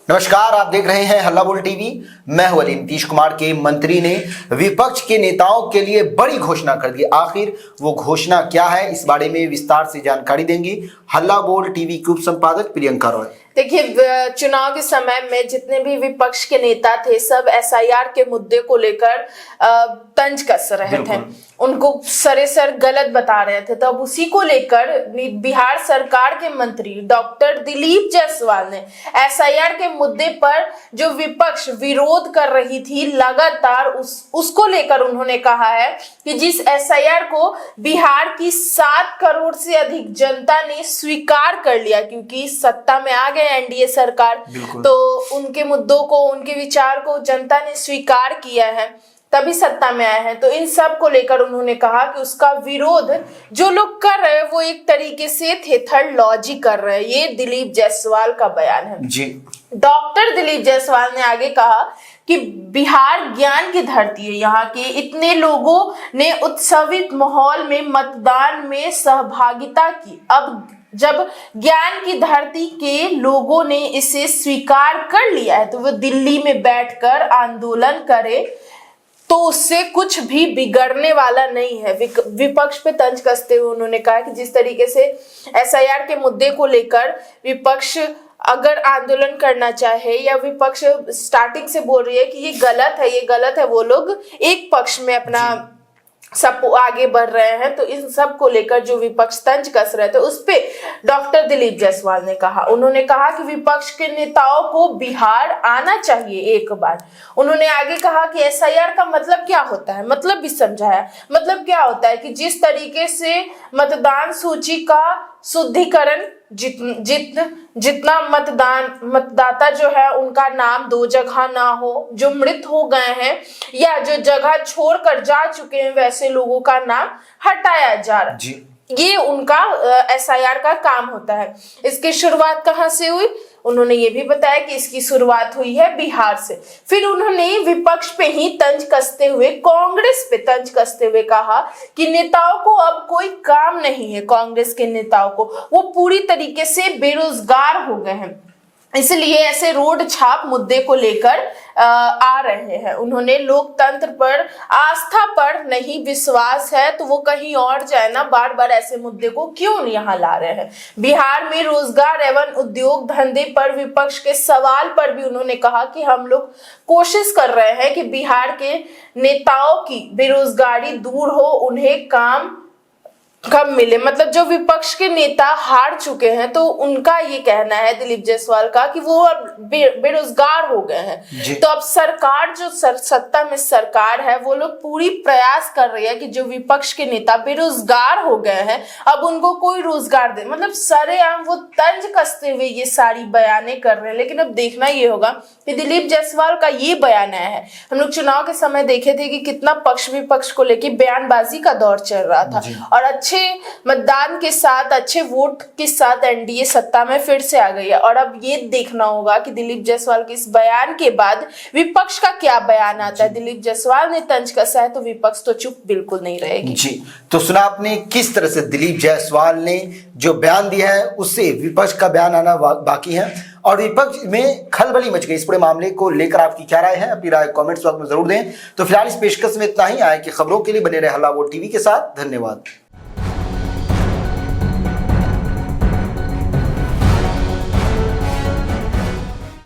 नमस्कार, आप देख रहे हैं हल्ला बोल टीवी। मैं हूं अली। नीतीश कुमार के मंत्री ने विपक्ष के नेताओं के लिए बड़ी घोषणा कर दी। आखिर वो घोषणा क्या है, इस बारे में विस्तार से जानकारी देंगी हल्ला बोल टीवी की उप संपादक प्रियंका रॉय। देखिए, चुनाव के समय में जितने भी विपक्ष के नेता थे सब एसआईआर के मुद्दे को लेकर तंज कस रहे थे, उनको सरेसर गलत बता रहे थे। तो अब उसी को लेकर बिहार सरकार के मंत्री डॉक्टर दिलीप जायसवाल ने एसआईआर के मुद्दे पर जो विपक्ष विरोध कर रही थी लगातार उसको लेकर उन्होंने कहा है कि जिस एसआईआर को बिहार की 7 करोड़ से अधिक जनता ने स्वीकार कर लिया, क्योंकि सत्ता में आ गए एनडीए सरकार, तो उनके मुद्दों को, उनके विचार को जनता ने स्वीकार किया है, तभी सत्ता में आए हैं। तो इन सब को लेकर उन्होंने कहा कि उसका विरोध जो लोग कर रहे हैं वो एक तरीके से थेथरलॉजी कर रहे हैं। ये दिलीप जायसवाल का बयान है जी। डॉक्टर दिलीप जायसवाल ने आगे कहा कि बिहार ज्ञान की धरती है। यहाँ के इतने लोगों ने उत्सवित माहौल में मतदान में सहभागिता की। अब जब ज्ञान की धरती के लोगों ने इसे स्वीकार कर लिया है तो वो दिल्ली में बैठकर आंदोलन करे तो उससे कुछ भी बिगड़ने वाला नहीं है। विपक्ष पे तंज कसते हुए उन्होंने कहा कि जिस तरीके से एसआईआर के मुद्दे को लेकर विपक्ष अगर आंदोलन करना चाहे या विपक्ष स्टार्टिंग से बोल रही है कि ये गलत है, वो लोग एक पक्ष में अपना सब आगे बढ़ रहे हैं, तो इन सब को लेकर जो विपक्ष तंज कस रहे थे उस पे डॉक्टर दिलीप जायसवाल ने कहा। उन्होंने कहा कि विपक्ष के नेताओं को बिहार आना चाहिए एक बार। उन्होंने आगे कहा कि एसआईआर का मतलब क्या होता है, मतलब भी समझाया। मतलब क्या होता है कि जिस तरीके से मतदान सूची का शुद्धिकरण, जितना मतदाता जो है उनका नाम 2 जगह ना हो, जो मृत हो गए हैं या जो जगह छोड़कर जा चुके हैं वैसे लोगों का नाम हटाया जा रहा है, ये उनका एसआईआर का काम होता है। इसकी शुरुआत कहाँ से हुई? उन्होंने ये भी बताया कि इसकी शुरुआत हुई है बिहार से। फिर उन्होंने विपक्ष पे ही तंज कसते हुए, कांग्रेस पे तंज कसते हुए कहा कि नेताओं को अब कोई काम नहीं है। कांग्रेस के नेताओं को, वो पूरी तरीके से बेरोजगार हो गए हैं, इसलिए ऐसे रोड छाप मुद्दे को लेकर आ रहे हैं। उन्होंने लोकतंत्र पर, आस्था पर नहीं विश्वास है तो वो कहीं और जाए ना, बार बार ऐसे मुद्दे को क्यों यहाँ ला रहे हैं। बिहार में रोजगार एवं उद्योग धंधे पर विपक्ष के सवाल पर भी उन्होंने कहा कि हम लोग कोशिश कर रहे हैं कि बिहार के नेताओं की बेरोजगारी दूर हो, उन्हें काम कब मिले। मतलब जो विपक्ष के नेता हार चुके हैं तो उनका ये कहना है दिलीप जायसवाल का कि वो अब बेरोजगार हो गए हैं। तो अब सरकार जो सत्ता में सरकार है वो लोग पूरी प्रयास कर रही है कि जो विपक्ष के नेता बेरोजगार हो गए हैं अब उनको कोई रोजगार दे। मतलब सरेआम वो तंज कसते हुए ये सारी बयानें कर रहे हैं। लेकिन अब देखना ये होगा कि दिलीप जायसवाल का ये बयान आया है। हम लोग चुनाव के समय देखे थे कि कितना पक्ष विपक्ष को लेकर बयानबाजी का दौर चल रहा था और अच्छे मतदान के साथ, अच्छे वोट के साथ एनडीए सत्ता में फिर से आ गई है। और अब ये देखना होगा कि दिलीप जायसवाल के इस बयान के बाद विपक्ष का क्या बयान आता है। दिलीप जायसवाल ने तंज कसा है तो विपक्ष तो चुप बिल्कुल नहीं रहेगी। जी, तो सुना आपने किस तरह से दिलीप जायसवाल ने जो बयान दिया है उससे विपक्ष का बयान आना बाकी है और विपक्ष में खलबली मच गई। इस पूरे मामले को लेकर आपकी क्या राय है, अपनी राय कमेंट्स बॉक्स में जरूर दें। तो फिलहाल इस पेशकश में इतना ही। आए कि खबरों के लिए बने रहे हल्ला बोल टीवी के साथ। धन्यवाद।